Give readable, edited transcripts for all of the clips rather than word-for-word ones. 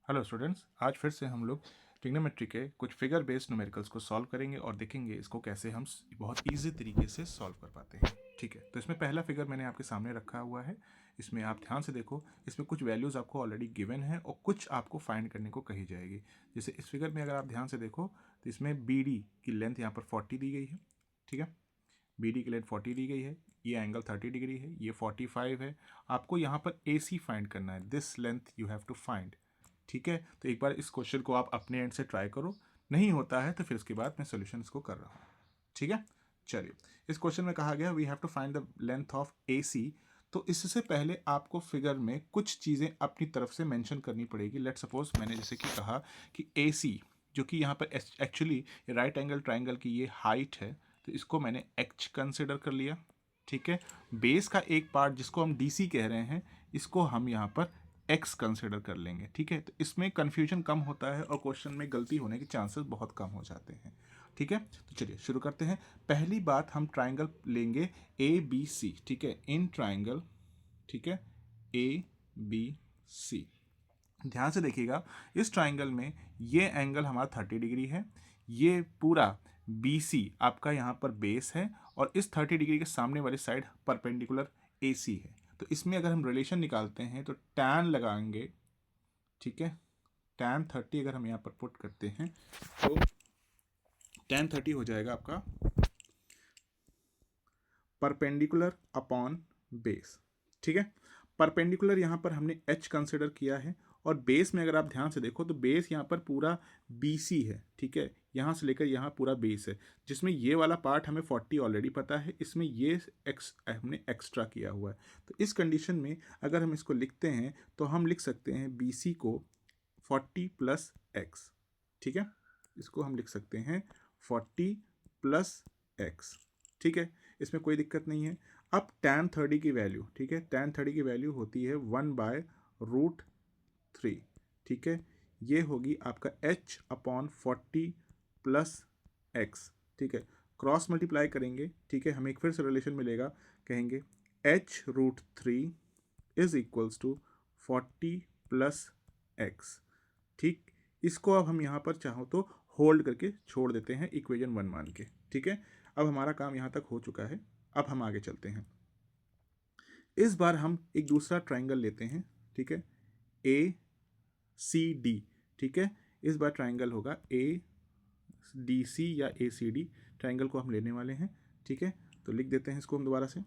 Hello students, आज फिर से हम लोग ट्रिग्नोमेट्री के कुछ फिगर बेस्ड न्यूमेरिकल्स को सॉल्व करेंगे और देखेंगे इसको कैसे हम बहुत इजी तरीके से सॉल्व कर पाते हैं। ठीक है, तो इसमें पहला फिगर मैंने आपके सामने रखा हुआ है। इसमें आप ध्यान से देखो, इसमें कुछ वैल्यूज़ आपको ऑलरेडी गिवन है और कुछ आपको फाइंड करने को कही जाएगी। जैसे इस फिगर में अगर आप ध्यान से देखो तो इसमें बी डी की लेंथ यहाँ पर 40 दी गई है। ठीक है, बी डी की लेंथ 40 दी गई है, ये एंगल 30 डिग्री है, ये 45 है। आपको यहाँ पर ए सी फाइंड करना है, this length you have to find. ठीक है, तो एक बार इस क्वेश्चन को आप अपने एंड से ट्राई करो, नहीं होता है तो फिर उसके बाद मैं सोल्यूशन इसको कर रहा हूँ। ठीक है, चलिए, इस क्वेश्चन में कहा गया we have to find the length of A C. तो इससे पहले आपको फिगर में कुछ चीज़ें अपनी तरफ से मेंशन करनी पड़ेगी। लेट सपोज मैंने जैसे कि कहा कि ए सी, जो कि यहाँ पर एक्चुअली राइट एंगल ट्राइंगल की ये हाइट है, तो इसको मैंने एच कंसिडर कर लिया। ठीक है, बेस का एक पार्ट जिसको हम डी सी कह रहे हैं, इसको हम यहाँ पर एक्स कंसिडर कर लेंगे। ठीक है, तो इसमें कन्फ्यूजन कम होता है और क्वेश्चन में गलती होने के चांसेस बहुत कम हो जाते हैं। ठीक है, तो चलिए शुरू करते हैं। पहली बात, हम ट्राइंगल लेंगे ए बी सी। ठीक है, इन ट्राइंगल, ठीक है, ए बी सी। ध्यान से देखिएगा, इस ट्राइंगल में ये एंगल हमारा 30 डिग्री है, ये पूरा बी सी आपका यहाँ पर बेस है और इस 30 डिग्री के सामने वाली साइड परपेंडिकुलर ए सी है। तो इसमें अगर हम रिलेशन निकालते हैं तो टैन लगाएंगे। ठीक है, टैन 30 अगर हम यहाँ पर पुट करते हैं तो टैन 30 हो जाएगा आपका परपेंडिकुलर अपॉन बेस। ठीक है, परपेंडिकुलर यहाँ पर हमने एच कंसिडर किया है और बेस में अगर आप ध्यान से देखो तो बेस यहाँ पर पूरा बी सी है। ठीक है, यहाँ से लेकर यहाँ पूरा बेस है, जिसमें ये वाला पार्ट हमें 40 ऑलरेडी पता है, इसमें ये एक्स हमने एक्स्ट्रा किया हुआ है। तो इस कंडीशन में अगर हम इसको लिखते हैं तो हम लिख सकते हैं बी सी को 40 प्लस एक्स। ठीक है, इसको हम लिख सकते हैं 40 प्लस एक्स। ठीक है, इसमें कोई दिक्कत नहीं है। अब tan 30 की वैल्यू, ठीक है, tan 30 की वैल्यू होती है 1/√3। ठीक है, ये होगी आपका h अपॉन 40 प्लस एक्स। ठीक है, क्रॉस मल्टीप्लाई करेंगे। ठीक है, हमें एक फिर से रिलेशन मिलेगा, कहेंगे h√3 is equals to 40 plus x. ठीक, इसको अब हम यहाँ पर चाहो तो होल्ड करके छोड़ देते हैं इक्वेशन 1 मान के। ठीक है, अब हमारा काम यहाँ तक हो चुका है। अब हम आगे चलते हैं। इस बार हम एक दूसरा ट्राइंगल लेते हैं। ठीक है, ए सी डी। ठीक है, इस बार ट्राइंगल होगा ए डी सी या ए सी डी, ट्राइंगल को हम लेने वाले हैं। ठीक है, तो लिख देते हैं इसको हम दोबारा से।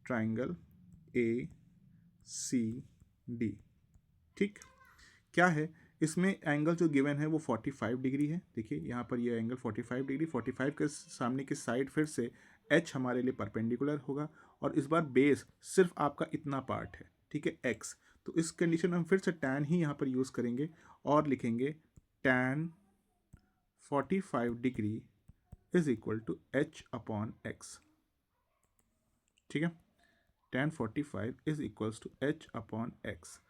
Triangle A C D. ठीक, क्या है इसमें एंगल जो गिवन है वो 45 डिग्री है। देखिए यहाँ पर ये एंगल 45 डिग्री, 45 के सामने की साइड फिर से एच हमारे लिए परपेंडिकुलर होगा और इस बार बेस सिर्फ आपका इतना पार्ट है। ठीक है, एक्स। तो इस कंडीशन में हम फिर से टैन ही यहाँ पर यूज़ करेंगे और लिखेंगे tan 45 degree is equal to h upon x. ठीक है, tan 45 is equals to h upon x.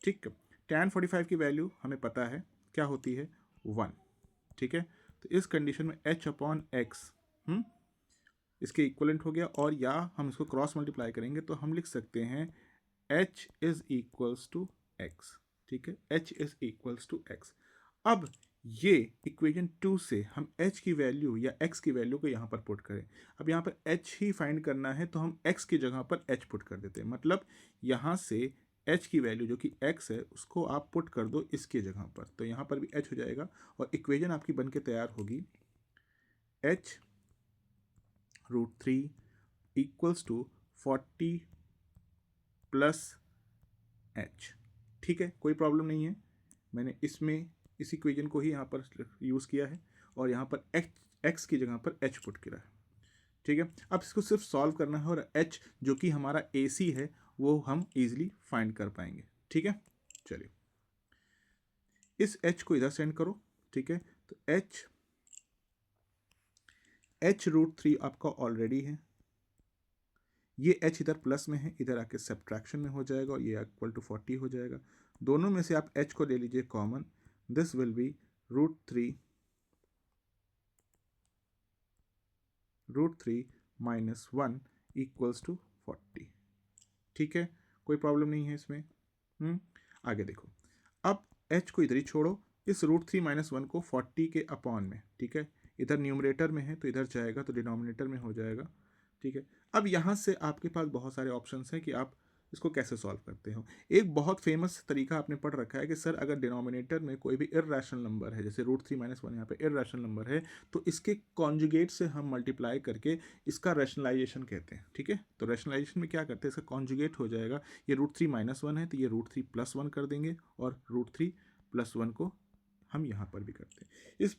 ठीक है, टैन 45 की वैल्यू हमें पता है क्या होती है, 1। ठीक है, तो इस कंडीशन में एच अपॉन एक्स इसके इक्वलेंट हो गया, और या हम इसको क्रॉस मल्टीप्लाई करेंगे तो हम लिख सकते हैं h is equals to x. ठीक है, h is equals to x. अब ये इक्वेशन 2 से हम h की वैल्यू या x की वैल्यू को यहाँ पर पुट करें। अब यहाँ पर h ही फाइंड करना है तो हम x की जगह पर h पुट कर देते हैं। मतलब यहाँ से h की वैल्यू जो कि x है उसको आप पुट कर दो इसके जगह पर, तो यहाँ पर भी h हो जाएगा और इक्वेशन आपकी बन के तैयार होगी h√3 equals to 40 plus h। ठीक है, कोई प्रॉब्लम नहीं है, मैंने इसमें इस इक्वेशन को ही यहाँ पर यूज़ किया है और यहाँ पर x की जगह पर h पुट किया है। ठीक है, अब इसको सिर्फ सॉल्व करना है और h जो कि हमारा AC है वो हम इजीली फाइंड कर पाएंगे। ठीक है, चलिए इस h को इधर सेंड करो। ठीक है, तो h√3 आपका ऑलरेडी है, ये h इधर प्लस में है, इधर आके सब्ट्रैक्शन में हो जाएगा और ये इक्वल टू 40 हो जाएगा। दोनों में से आप h को ले लीजिए common, this will be √3 -1 equals to 40। ठीक है, कोई प्रॉब्लम नहीं है इसमें। आगे देखो, अब h को इधर ही छोड़ो, इस √3 - 1 को 40 के अपॉन में, ठीक है, इधर न्यूमरेटर में है तो इधर जाएगा तो डिनोमिनेटर में हो जाएगा, ठीक है। अब यहाँ से आपके पास बहुत सारे ऑप्शंस हैं कि आप इसको कैसे सॉल्व करते हो। एक बहुत फेमस तरीका आपने पढ़ रखा है कि सर अगर डिनोमिनेटर में कोई भी इर्रेशनल नंबर है, जैसे √3 - 1 यहाँ पे इर्रेशनल नंबर है, तो इसके कॉन्जुगेट से हम मल्टीप्लाई करके इसका रैशनलाइजेशन कहते हैं, ठीक है। तो रैशनलाइजेशन में क्या करते हैं, इसका कॉन्जुगेट हो जाएगा, ये √3 - 1 है तो ये √3 + 1 कर देंगे, और √3 + 1 को हम यहाँ पर भी करते हैं। इस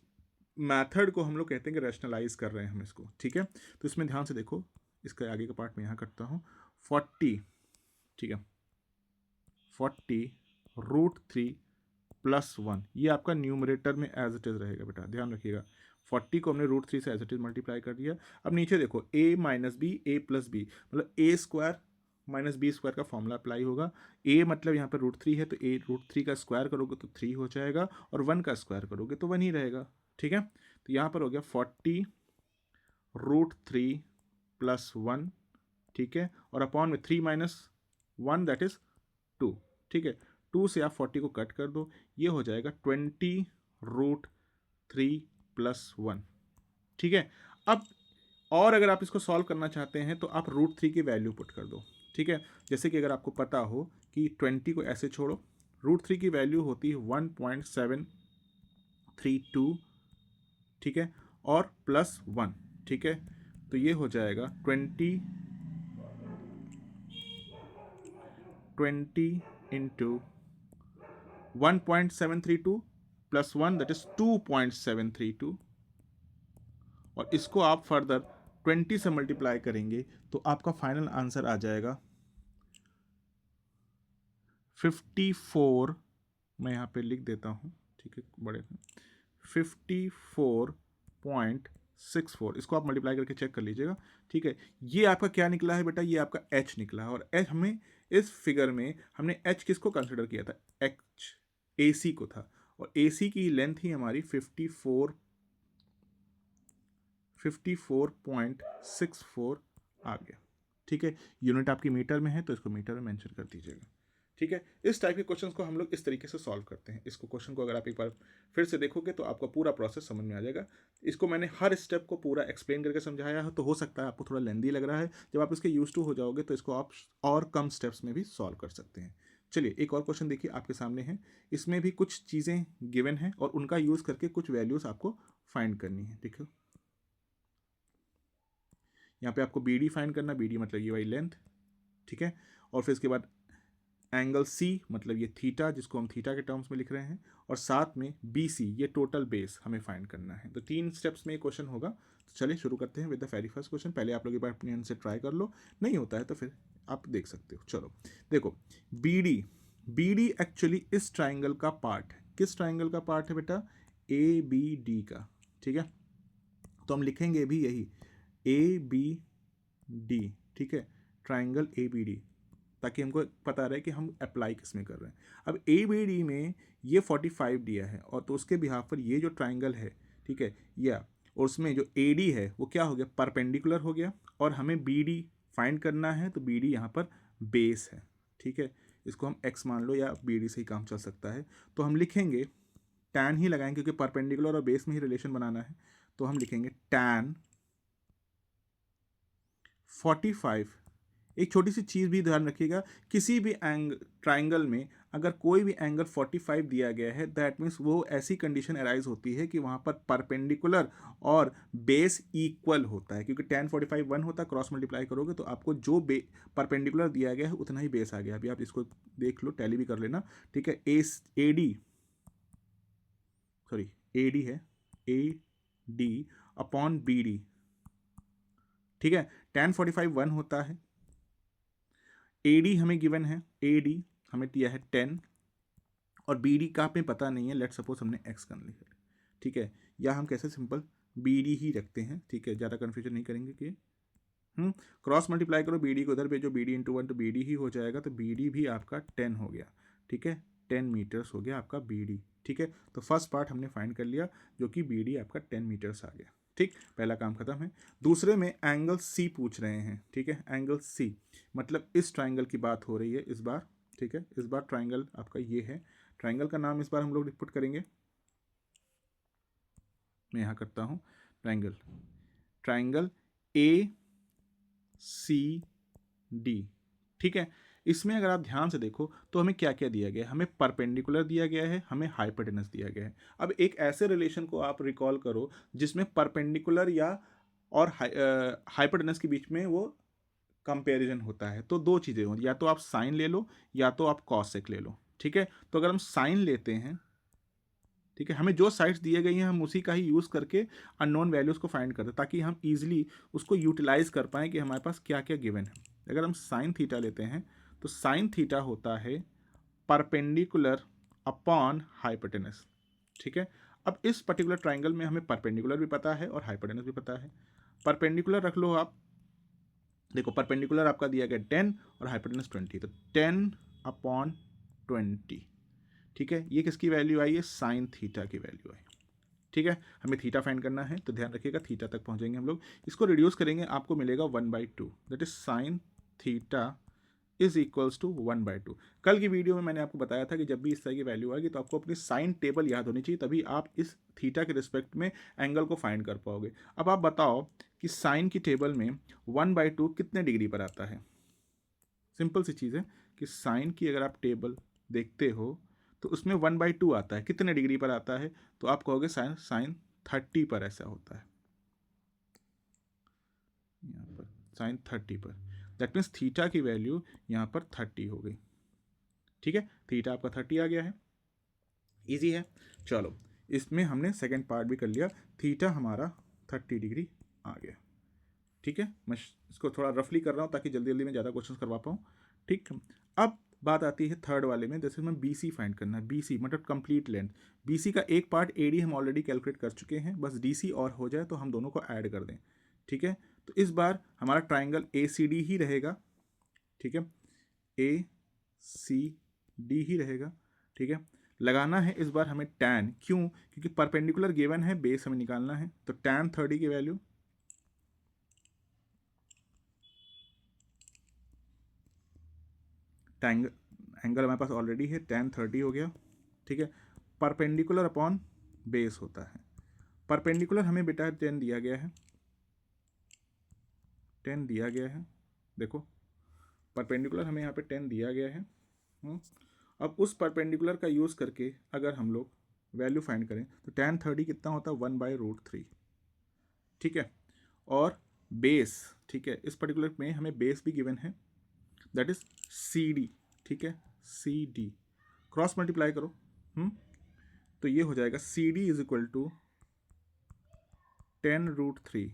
मैथड को हम लोग कहते हैं कि रैशनलाइज कर रहे हैं हम इसको, ठीक है। तो इसमें ध्यान से देखो, इसका आगे का पार्ट मैं यहाँ करता हूँ। 40, ठीक है, 40 √3 + 1, ये आपका न्यूमरेटर में एज इट इज रहेगा बेटा, ध्यान रखिएगा। 40 को हमने √3 से एज इट इज मल्टीप्लाई कर दिया। अब नीचे देखो a - b, a + b, मतलब a² - b² का फॉर्मूला अप्लाई होगा। a मतलब यहाँ पर √3 है तो a √3 का स्क्वायर करोगे तो 3 हो जाएगा, और 1 का स्क्वायर करोगे तो 1 ही रहेगा, ठीक है। तो यहाँ पर हो गया 40 √3 + 1, ठीक है, और अपॉन में 3 - 1 दैट इज 2, ठीक है। 2 से आप 40 को कट कर दो, ये हो जाएगा 20 √3 + 1, ठीक है। अब और अगर आप इसको सॉल्व करना चाहते हैं तो आप √3 की वैल्यू पुट कर दो, ठीक है। जैसे कि अगर आपको पता हो कि 20 को ऐसे छोड़ो, √3 की वैल्यू होती है 1.732, ठीक है, और +1, ठीक है। तो ये हो जाएगा 20 इंटू 1.732 + 1 दैट इज 2.732, और इसको आप फर्दर 20 से मल्टीप्लाई करेंगे तो आपका फाइनल आंसर आ जाएगा 54, मैं यहाँ पे लिख देता हूँ, ठीक है, बड़े 54.64, इसको आप मल्टीप्लाई करके चेक कर लीजिएगा, ठीक है। ये आपका क्या निकला है बेटा, ये आपका h निकला है, और h हमें इस फिगर में हमने h किसको कंसिडर किया था, h AC को था, और AC की लेंथ ही हमारी 54.64 आ गया, ठीक है। यूनिट आपकी मीटर में है तो इसको मीटर में मेंशन कर दीजिएगा, ठीक है। इस टाइप के क्वेश्चंस को हम लोग इस तरीके से सॉल्व करते हैं। इसको क्वेश्चन को अगर आप एक बार फिर से देखोगे तो आपका पूरा प्रोसेस समझ में आ जाएगा। इसको मैंने हर स्टेप को पूरा एक्सप्लेन करके समझाया है, तो हो सकता है आपको थोड़ा लेंदी लग रहा है। जब आप इसके यूज टू हो जाओगे तो इसको आप और कम स्टेप्स में भी सॉल्व कर सकते हैं। चलिए एक और क्वेश्चन देखिए, आपके सामने है, इसमें भी कुछ चीज़ें गिवन हैं और उनका यूज़ करके कुछ वैल्यूज़ आपको फाइंड करनी है। देखो यहाँ पे आपको BD फाइंड करना, BD मतलब ये वाली लेंथ, ठीक है, और फिर इसके बाद एंगल C मतलब ये थीटा, जिसको हम थीटा के टर्म्स में लिख रहे हैं, और साथ में BC ये टोटल बेस हमें फाइंड करना है। तो 3 स्टेप्स में ये क्वेश्चन होगा। तो चलिए शुरू करते हैं with the very first question. पहले आप लोग एक बार अपने एंड से ट्राई कर लो, नहीं होता है तो फिर आप देख सकते हो। चलो देखो, BD एक्चुअली इस ट्राइंगल का पार्ट है। किस ट्राइंगल का पार्ट है बेटा, ABD का, ठीक है। तो हम लिखेंगे भी यही ABD, ठीक है, ट्राइंगल ABD, ताकि हमको पता रहे कि हम अप्लाई किस में कर रहे हैं। अब ABD में ये 45 दिया है, और तो उसके बिहाफ पर ये जो ट्राइंगल है, ठीक है, या और उसमें जो AD है वो क्या हो गया, परपेंडिकुलर हो गया, और हमें BD फाइंड करना है, तो BD यहाँ पर बेस है, ठीक है। इसको हम x मान लो, या BD से ही काम चल सकता है। तो हम लिखेंगे tan ही लगाएंगे क्योंकि परपेंडिकुलर और बेस में ही रिलेशन बनाना है। तो हम लिखेंगे tan 45। एक छोटी सी चीज़ भी ध्यान रखिएगा, किसी भी ट्राइंगल में अगर कोई भी एंगल 45 दिया गया है, दैट मीन्स वो ऐसी कंडीशन अराइज होती है कि वहाँ पर परपेंडिकुलर और बेस इक्वल होता है, क्योंकि tan 45 1 होता है, क्रॉस मल्टीप्लाई करोगे तो आपको जो परपेंडिकुलर दिया गया है उतना ही बेस आ गया। अभी आप इसको देख लो, टैली भी कर लेना, ठीक है। AD है, AD अपॉन BD, ठीक है। tan 45 1 होता है, AD हमें गिवन है, AD हमें दिया है 10, और BD का हमें पता नहीं है, लेट सपोज हमने x कर लिया, ठीक है, या हम कैसे सिंपल BD ही रखते हैं, ठीक है, ज़्यादा कन्फ्यूजन नहीं करेंगे कि क्रॉस मल्टीप्लाई करो, BD को उधर भेजो, BD इंटू 1 तो BD ही हो जाएगा, तो BD भी आपका 10 हो गया, ठीक है, 10 मीटर्स हो गया आपका BD, ठीक है। तो फर्स्ट पार्ट हमने फाइंड कर लिया, जो कि BD आपका 10 मीटर्स आ गया, ठीक, पहला काम खत्म है। दूसरे में एंगल सी पूछ रहे हैं, ठीक है, एंगल सी मतलब इस ट्राइंगल की बात हो रही है इस बार, ठीक है, इस बार ट्राइंगल आपका ये है। ट्राइंगल का नाम इस बार हम लोग पुट करेंगे, मैं यहाँ करता हूँ triangle, triangle A C D, ठीक है। इसमें अगर आप ध्यान से देखो तो हमें क्या क्या दिया गया है, हमें परपेंडिकुलर दिया गया है, हमें हाइपोटेनस दिया गया है। अब एक ऐसे रिलेशन को आप रिकॉल करो जिसमें परपेंडिकुलर या और हाइपोटेनस के बीच में वो कंपैरिजन होता है, तो दो चीज़ें होती, या तो आप साइन ले लो या तो आप कॉसेक ले लो, ठीक है। तो अगर हम साइन लेते हैं, ठीक है, हमें जो साइड्स दिए गई हैं हम उसी का ही यूज़ करके अननोन वैल्यूज़ को फाइंड करते हैं ताकि हम इजीली उसको यूटिलाइज कर पाएँ कि हमारे पास क्या क्या गिवन है। अगर हम साइन थीटा लेते हैं तो साइन थीटा होता है परपेंडिकुलर अपॉन हाइपोटेनस, ठीक है। अब इस पर्टिकुलर ट्राइंगल में हमें परपेंडिकुलर भी पता है और हाइपोटेनस भी पता है। परपेंडिकुलर रख लो आप, देखो परपेंडिकुलर आपका दिया गया 10 और हाइपोटेनस 20, तो 10/20, ठीक है। ये किसकी वैल्यू आई है, साइन थीटा की वैल्यू आई, ठीक है। हमें थीटा फाइंड करना है तो ध्यान रखिएगा थीटा तक पहुंचेंगे हम लोग, इसको रिड्यूस करेंगे आपको मिलेगा 1/2, that is sine theta is equals to 1/2। कल की वीडियो में मैंने आपको बताया था कि जब भी इस तरह की वैल्यू आएगी तो आपको अपनी साइन टेबल याद होनी चाहिए, तभी आप इस थीटा के रिस्पेक्ट में एंगल को फाइंड कर पाओगे। अब आप बताओ कि साइन की टेबल में 1/2 कितने डिग्री पर आता है। सिंपल सी चीज़ है कि साइन की अगर आप टेबल देखते हो तो उसमें 1/2 आता है, कितने डिग्री पर आता है, तो आप कहोगे साइन साइन 30 पर ऐसा होता है, यहाँ पर साइन 30 पर, दैट मीन्स थीटा की वैल्यू यहाँ पर 30 हो गई, ठीक है। थीटा आपका 30 आ गया है, इजी है। चलो इसमें हमने सेकेंड पार्ट भी कर लिया, थीटा हमारा 30 डिग्री आ गया, ठीक है। मैं इसको थोड़ा रफली कर रहा हूँ ताकि जल्दी जल्दी में ज़्यादा क्वेश्चन करवा पाऊँ, ठीक। अब बात आती है थर्ड वाले में, जैसे हमें बी सी फाइंड करना है, बी सी मतलब कंप्लीट लेंथ। बी सी का एक पार्ट ए डी हम ऑलरेडी कैलकुलेट कर चुके हैं, बस डी सी और हो जाए तो हम दोनों को ऐड कर दें, ठीक है। तो इस बार हमारा ट्राइंगल ए सी डी ही रहेगा, ठीक है, ए सी डी ही रहेगा, ठीक है। लगाना है इस बार हमें टैन, क्यों, क्योंकि परपेंडिकुलर गिवन है, बेस हमें निकालना है, तो टैन 30 की वैल्यू, एंगल हमारे पास ऑलरेडी है, टैन 30 हो गया, ठीक है। परपेंडिकुलर अपॉन बेस होता है, परपेंडिकुलर हमें बेटा 10 दिया गया है, 10 दिया गया है, देखो परपेंडिकुलर हमें यहाँ पे 10 दिया गया है। अब उस परपेंडिकुलर का यूज़ करके अगर हम लोग वैल्यू फाइंड करें तो टैन 30 कितना होता है, 1/√3, ठीक है। और बेस, ठीक है, इस पर्टिकुलर में हमें बेस भी गिवन है, दैट इज सी डी, ठीक है, सी डी क्रॉस मल्टीप्लाई करो, तो ये हो जाएगा C D is equal to 10√3,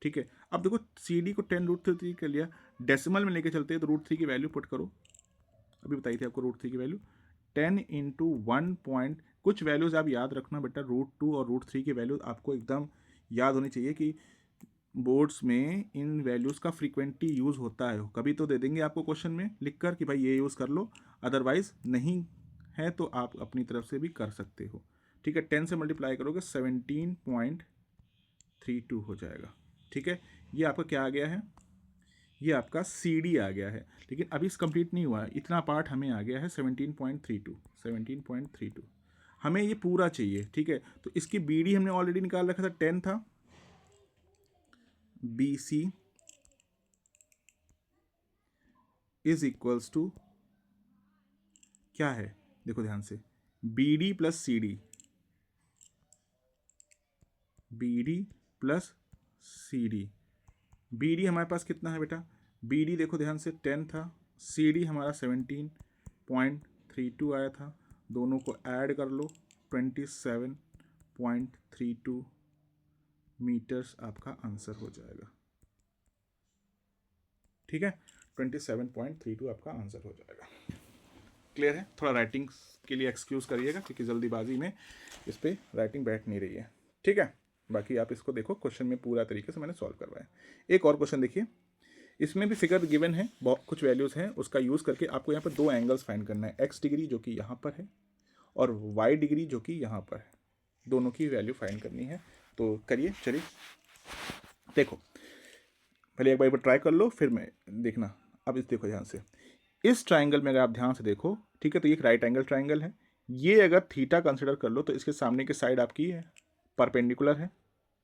ठीक है। अब देखो सी डी को 10√3 कर लिया, डेसिमल में लेके चलते हैं तो √3 की वैल्यू पुट करो, अभी बताई थी आपको √3 की वैल्यू, 10 इंटू 1 पॉइंट, कुछ वैल्यूज़ आप याद रखना बेटा, √2 और √3 की वैल्यू आपको एकदम याद होनी चाहिए कि बोर्ड्स में इन वैल्यूज़ का फ्रीक्वेंटली यूज़ होता है, कभी तो दे देंगे आपको क्वेश्चन में लिख कर कि भाई ये यूज़ कर लो, अदरवाइज नहीं है तो आप अपनी तरफ से भी कर सकते हो, ठीक है। 10 से मल्टीप्लाई करोगे 17.32 हो जाएगा, ठीक है। ये आपका क्या आ गया है, ये आपका सी डी आ गया है, लेकिन अभी इस कंप्लीट नहीं हुआ है, इतना पार्ट हमें आ गया है 17.32, हमें ये पूरा चाहिए, ठीक है। तो इसकी बी डी हमने ऑलरेडी निकाल रखा था, 10 था, B C is equals to क्या है, देखो ध्यान से, B D plus C D, B D plus C D, B D हमारे पास कितना है बेटा, बी डी देखो ध्यान से 10 था, सी डी हमारा 17.32 आया था, दोनों को ऐड कर लो, 27.32 मीटर्स आपका आंसर हो जाएगा, ठीक है, 27.32 आपका आंसर हो जाएगा। क्लियर है, थोड़ा राइटिंग के लिए एक्सक्यूज़ करिएगा क्योंकि जल्दीबाजी में इस पर राइटिंग बैठ नहीं रही है, ठीक है। बाकी आप इसको देखो, क्वेश्चन में पूरा तरीके से मैंने सॉल्व करवाया। एक और क्वेश्चन देखिए, इसमें भी फिगर गिवन है, बहुत कुछ वैल्यूज़ हैं, उसका यूज़ करके आपको यहाँ पर दो एंगल्स फाइंड करना है, एक्स डिग्री जो कि यहाँ पर है और वाई डिग्री जो कि यहाँ पर है, दोनों की वैल्यू फाइंड करनी है। तो करिए, चलिए देखो, पहले एक बार ट्राई कर लो, फिर मैं देखना। अब इस देखो ध्यान से, इस ट्राइंगल में अगर आप ध्यान से देखो, ठीक है, तो ये एक राइट एंगल ट्राइंगल है। ये अगर थीटा कंसिडर कर लो तो इसके सामने की साइड आपकी है परपेंडिकुलर है,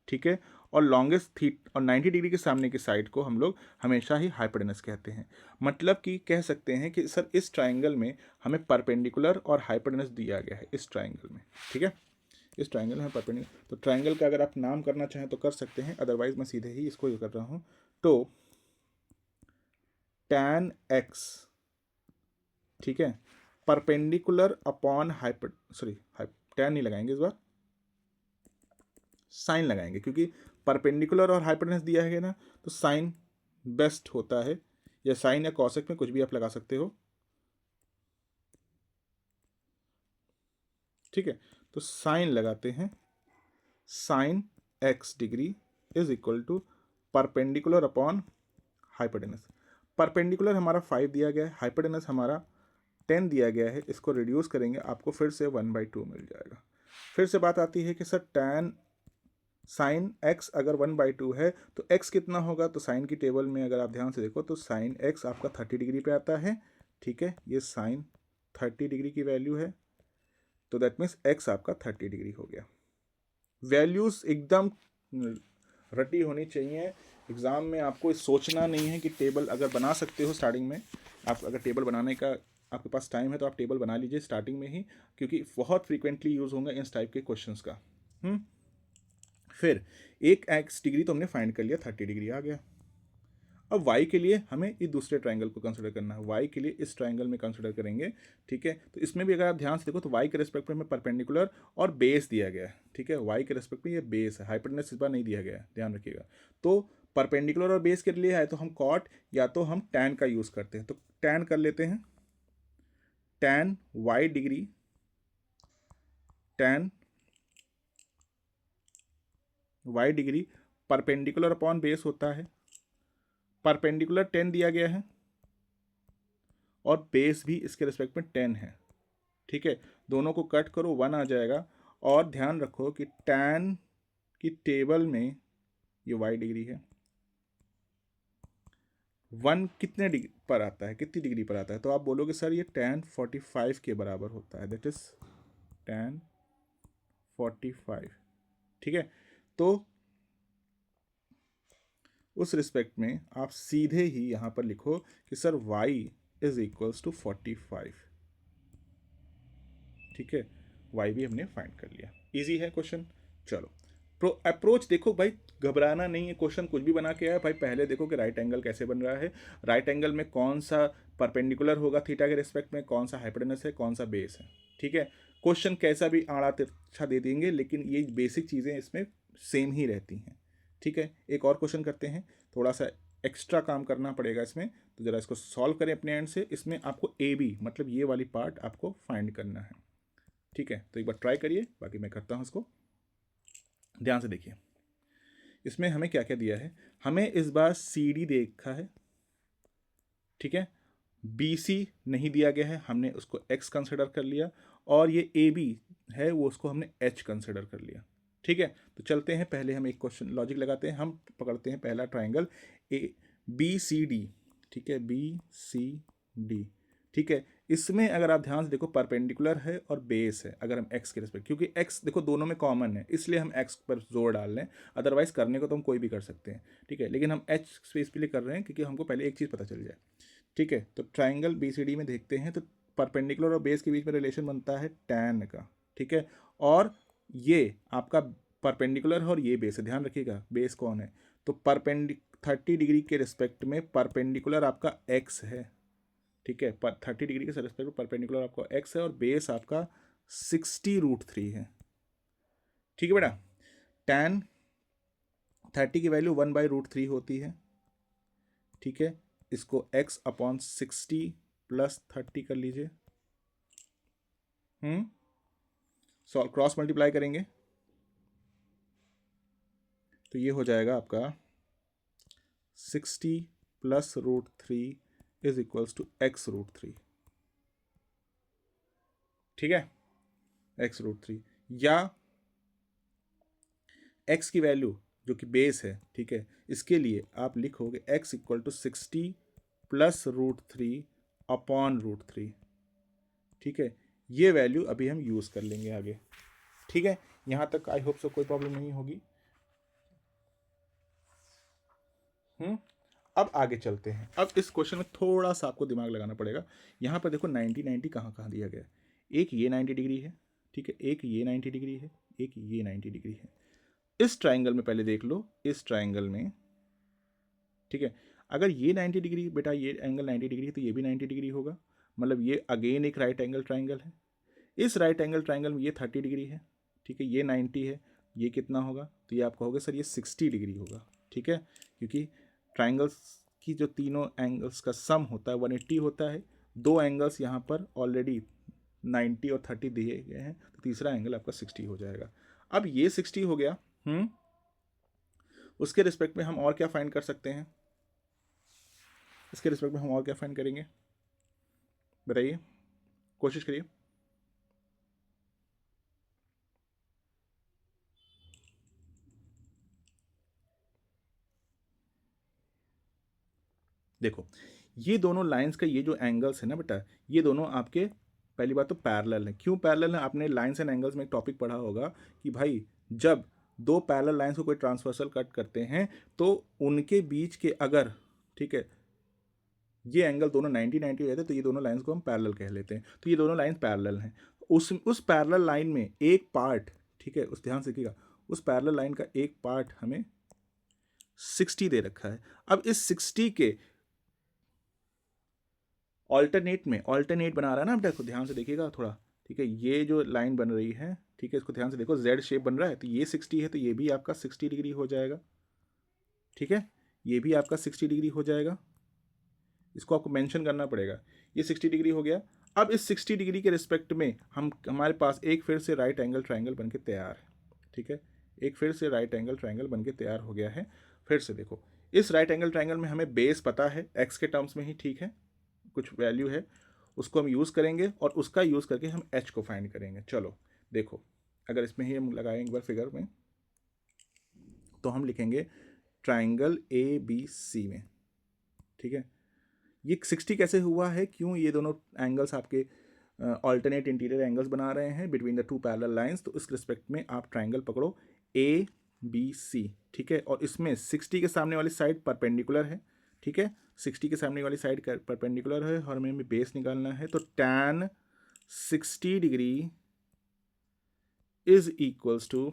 ठीक है, और लॉन्गेस्ट थीट और 90 डिग्री के सामने की साइड को हम लोग हमेशा ही हाइपोटेनस कहते हैं। मतलब कि कह सकते हैं कि सर इस ट्राइंगल में हमें परपेंडिकुलर और हाइपोटेनस दिया गया है इस ट्राइंगल में, ठीक है, इस ट्राइंगल में परपेंडिकुलर। तो ट्राइंगल का अगर आप नाम करना चाहें तो कर सकते हैं, अदरवाइज मैं सीधे ही इसको ये कर रहा हूँ। तो tan x, ठीक है, perpendicular upon hyper, sorry tan नहीं लगाएंगे इस बार, साइन लगाएंगे, क्योंकि परपेंडिकुलर और हाइपोटेनस दिया है ना, तो साइन बेस्ट होता है, या साइन या कॉसेक में कुछ भी आप लगा सकते हो, ठीक है। तो साइन लगाते हैं, sine x degree is equal to perpendicular upon hypotenuse. Perpendicular हमारा 5 दिया गया है, हाइपोटेनस हमारा 10 दिया गया है। इसको रिड्यूस करेंगे, आपको फिर से 1/2 मिल जाएगा। फिर से बात आती है कि सर tan साइन x अगर 1/2 है तो x कितना होगा, तो साइन की टेबल में अगर आप ध्यान से देखो तो साइन x आपका 30 डिग्री पे आता है, ठीक है, ये साइन 30 डिग्री की वैल्यू है, तो दैट मीन्स x आपका 30 डिग्री हो गया। वैल्यूज एकदम रटी होनी चाहिए, एग्जाम में आपको सोचना नहीं है कि टेबल अगर बना सकते हो स्टार्टिंग में, आप अगर टेबल बनाने का आपके पास टाइम है तो आप टेबल बना लीजिए स्टार्टिंग में ही, क्योंकि बहुत फ्रीक्वेंटली यूज होगा इस टाइप के क्वेश्चंस का। फिर एक एक्स डिग्री तो हमने फाइंड कर लिया, 30 डिग्री आ गया। अब y के लिए हमें ये दूसरे ट्रायंगल को कंसिडर करना है, y के लिए इस ट्रायंगल में कंसिडर करेंगे, ठीक है। तो इसमें भी अगर आप ध्यान से देखो तो y के रेस्पेक्ट में हमें परपेंडिकुलर और बेस दिया गया है, ठीक है, y के रेस्पेक्ट में ये बेस है, हाइपोटेनस इस बार नहीं दिया गया है, ध्यान रखिएगा। तो परपेंडिकुलर और बेस के लिए है तो हम कॉट या तो हम टैन का यूज़ करते हैं, तो टैन कर लेते हैं, tan y degree, tan y degree perpendicular upon base होता है, परपेंडिकुलर 10 दिया गया है और बेस भी इसके रिस्पेक्ट में 10 है, ठीक है। दोनों को कट करो, 1 आ जाएगा। और ध्यान रखो कि tan की टेबल में ये y डिग्री है, 1 कितने डिग्री पर आता है, कितनी डिग्री पर आता है, तो आप बोलोगे सर ये tan 45 के बराबर होता है, दैट इज tan 45, ठीक है। तो उस रिस्पेक्ट में आप सीधे ही यहाँ पर लिखो कि sir y is equals to 45, ठीक है, y भी हमने फाइंड कर लिया। इजी है क्वेश्चन। चलो अप्रोच देखो भाई, घबराना नहीं है, क्वेश्चन कुछ भी बना के आया भाई, पहले देखो कि राइट एंगल कैसे बन रहा है, राइट एंगल में कौन सा परपेंडिकुलर होगा थीटा के रिस्पेक्ट में, कौन सा हाइपोटेनस है, कौन सा बेस है, ठीक है। क्वेश्चन कैसा भी आड़ा तिरछा दे देंगे, लेकिन ये बेसिक चीज़ें इसमें सेम ही रहती हैं, ठीक है। एक और क्वेश्चन करते हैं, थोड़ा सा एक्स्ट्रा काम करना पड़ेगा इसमें, तो ज़रा इसको सॉल्व करें अपने एंड से। इसमें आपको ए बी मतलब ये वाली पार्ट आपको फाइंड करना है, ठीक है। तो एक बार ट्राई करिए, बाकी मैं करता हूँ इसको, ध्यान से देखिए। इसमें हमें क्या क्या दिया है, हमें इस बार सी डी देखा है, ठीक है, बी सी नहीं दिया गया है, हमने उसको एक्स कंसिडर कर लिया, और ये ए बी है वो उसको हमने एच कंसिडर कर लिया, ठीक है। तो चलते हैं, पहले हम एक क्वेश्चन लॉजिक लगाते हैं, हम पकड़ते हैं पहला triangle A B C D, ठीक है, बी सी डी, ठीक है। इसमें अगर आप ध्यान से देखो परपेंडिकुलर है और बेस है, अगर हम एक्स के रिस्पेक्ट, क्योंकि एक्स देखो दोनों में कॉमन है इसलिए हम एक्स पर जोर डाल रहे हैं, अदरवाइज करने को तो हम कोई भी कर सकते हैं, ठीक है, लेकिन हम एच स्पेस के लिए कर रहे हैं क्योंकि हमको पहले एक चीज़ पता चल जाए, ठीक है। तो ट्राइंगल बी सी डी में देखते हैं, तो परपेंडिकुलर और बेस के बीच में रिलेशन बनता है टैन का, ठीक है, और ये आपका परपेंडिकुलर है और ये बेस है, ध्यान रखिएगा बेस कौन है, तो 30 डिग्री के रिस्पेक्ट में परपेंडिकुलर आपका एक्स है, ठीक है, 30 डिग्री के रिस्पेक्ट में परपेंडिकुलर आपका एक्स है और बेस आपका 60√3 है, ठीक है बेटा। tan 30 की वैल्यू 1/√3 होती है, ठीक है, इसको x अपॉन 60 प्लस 30 कर लीजिए, सॉल्व क्रॉस मल्टीप्लाई करेंगे तो ये हो जाएगा आपका 60 plus √3 is equals to x√3, ठीक है, x√3, या x की वैल्यू जो कि बेस है, ठीक है, इसके लिए आप लिखोगे x equal to 60 plus √3 upon √3, ठीक है। ये वैल्यू अभी हम यूज़ कर लेंगे आगे, ठीक है। यहाँ तक आई होप सो कोई प्रॉब्लम नहीं होगी। अब आगे चलते हैं। अब इस क्वेश्चन में थोड़ा सा आपको दिमाग लगाना पड़ेगा। यहाँ पर देखो 90 90 कहाँ कहाँ दिया गया है। एक ये 90 डिग्री है, ठीक है, एक ये 90 डिग्री है, एक ये 90 डिग्री है। इस ट्राइंगल में पहले देख लो, इस ट्राइंगल में, ठीक है, अगर ये 90 डिग्री बेटा, ये एंगल 90 डिग्री है तो ये भी 90 डिग्री होगा, मतलब ये अगेन एक राइट एंगल ट्राइंगल है। इस राइट एंगल ट्राइंगल में ये 30 डिग्री है, ठीक है, ये 90 है, ये कितना होगा, तो ये आप कहोगे सर ये 60 डिग्री होगा, ठीक है, क्योंकि ट्राइंगल्स की जो तीनों एंगल्स का सम होता है 180 होता है। दो एंगल्स यहाँ पर ऑलरेडी 90 और 30 दिए गए हैं, तो तीसरा एंगल आपका 60 हो जाएगा। अब ये 60 हो गया। उसके रिस्पेक्ट में हम और क्या फाइंड कर सकते हैं, इसके रिस्पेक्ट में हम और क्या फाइंड करेंगे, बताइए, कोशिश करिए। देखो ये दोनों लाइंस का ये जो एंगल्स है ना बेटा, ये दोनों आपके पहली बात तो पैरेलल है। क्यों पैरेलल है, आपने लाइंस एंड एंगल्स में एक टॉपिक पढ़ा होगा कि भाई जब दो पैरेलल लाइंस को कोई ट्रांसवर्सल कट करते हैं तो उनके बीच के अगर, ठीक है, ये एंगल दोनों 90 90 हो जाते हैं तो ये दोनों लाइंस को हम पैरेलल कह लेते हैं। तो ये दोनों लाइंस पैरेलल हैं। उस पैरेलल लाइन में एक पार्ट, ठीक है, उस ध्यान से देखिएगा, उस पैरेलल लाइन का एक पार्ट हमें 60 दे रखा है। अब इस 60 के ऑल्टरनेट बना रहा है ना बेटा, ध्यान से देखिएगा थोड़ा, ठीक है, ये जो लाइन बन रही है, ठीक है, इसको ध्यान से देखो, जेड शेप बन रहा है, तो ये 60 है तो ये भी आपका 60 डिग्री हो जाएगा, ठीक है, ये भी आपका 60 डिग्री हो जाएगा। इसको आपको मेंशन करना पड़ेगा, ये 60 डिग्री हो गया। अब इस 60 डिग्री के रिस्पेक्ट में हमारे पास एक फिर से राइट एंगल ट्राइंगल बन के तैयार है, ठीक है, एक फिर से राइट एंगल ट्राइंगल बन के तैयार हो गया है। फिर से देखो, इस राइट एंगल ट्राइंगल में हमें बेस पता है एक्स के टर्म्स में ही, ठीक है, कुछ वैल्यू है उसको हम यूज़ करेंगे और उसका यूज़ करके हम एच को फाइंड करेंगे। चलो देखो, अगर इसमें ही हम लगाएंगे एक बार फिगर में, तो हम लिखेंगे ट्राइंगल ए बी सी में, ठीक है। ये 60 कैसे हुआ है, क्यों, ये दोनों एंगल्स आपके ऑल्टरनेट इंटीरियर एंगल्स बना रहे हैं between the two parallel lines, तो इस रिस्पेक्ट में आप ट्राइंगल पकड़ो ए बी सी, ठीक है, और इसमें 60 के सामने वाली साइड परपेंडिकुलर है, ठीक है, 60 के सामने वाली साइड परपेंडिकुलर है और हमें बेस निकालना है, तो tan 60 degree is equals to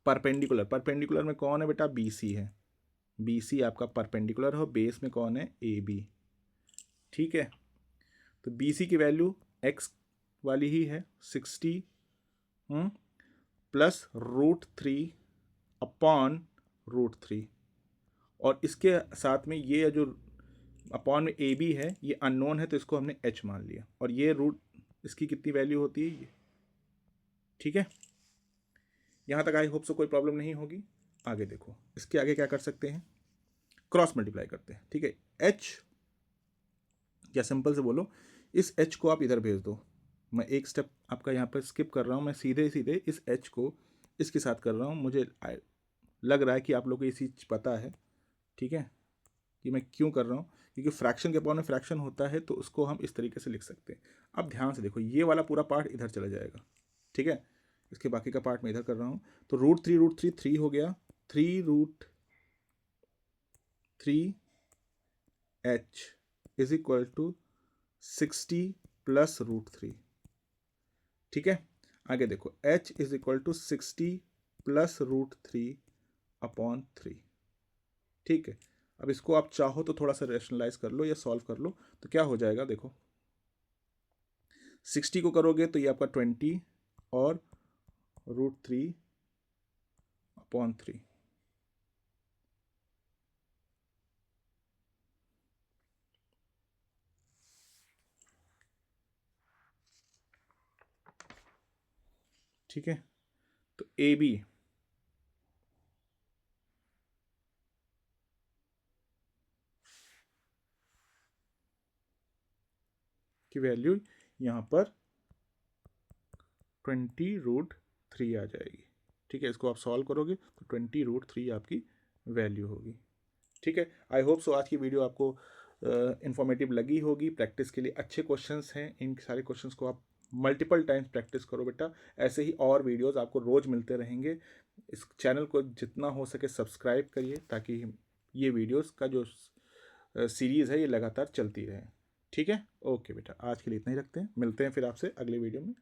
perpendicular में कौन है बेटा, बी सी है, बी सी आपका परपेंडिकुलर हो, बेस में कौन है, ए बी, ठीक है। तो बी सी की वैल्यू एक्स वाली ही है 60 प्लस √3 अपॉन √3, और इसके साथ में ये जो अपॉन में ए बी है ये अननोन है तो इसको हमने एच मान लिया, और ये रूट इसकी कितनी वैल्यू होती है ये, ठीक है। यहाँ तक आई होप सो कोई प्रॉब्लम नहीं होगी। आगे देखो, इसके आगे क्या कर सकते हैं, क्रॉस मल्टीप्लाई करते हैं, ठीक है, एच, या सिंपल से बोलो इस एच को आप इधर भेज दो। मैं एक स्टेप आपका यहाँ पर स्किप कर रहा हूँ, मैं सीधे सीधे इस एच को इसके साथ कर रहा हूँ। मुझे लग रहा है कि आप लोग को ये चीज़ पता है, ठीक है, कि मैं क्यों कर रहा हूँ, क्योंकि फ्रैक्शन के अपॉन में फ्रैक्शन होता है तो उसको हम इस तरीके से लिख सकते हैं। अब ध्यान से देखो, ये वाला पूरा पार्ट इधर चला जाएगा, ठीक है, इसके बाकी का पार्ट मैं इधर कर रहा हूँ, तो √3 3 हो गया, 3√3 h is equal to 60 plus √3, ठीक है। आगे देखो, h is equal to 60 plus √3 upon 3, ठीक है। अब इसको आप चाहो तो थोड़ा सा रेशनलाइज कर लो या सॉल्व कर लो, तो क्या हो जाएगा देखो, 60 को करोगे तो ये आपका 20 और √3 अपॉन 3, ठीक है। तो ए बी की वैल्यू यहाँ पर 20√3 आ जाएगी, ठीक है, इसको आप सॉल्व करोगे तो 20√3 आपकी वैल्यू होगी। ठीक है, आई होप सो आज की वीडियो आपको इंफॉर्मेटिव लगी होगी। प्रैक्टिस के लिए अच्छे क्वेश्चंस हैं, इन सारे क्वेश्चंस को आप मल्टीपल टाइम्स प्रैक्टिस करो बेटा। ऐसे ही और वीडियोस आपको रोज़ मिलते रहेंगे। इस चैनल को जितना हो सके सब्सक्राइब करिए ताकि ये वीडियोस का जो सीरीज़ है ये लगातार चलती रहे। ठीक है, ओके बेटा, आज के लिए इतना ही रखते हैं, मिलते हैं फिर आपसे अगले वीडियो में।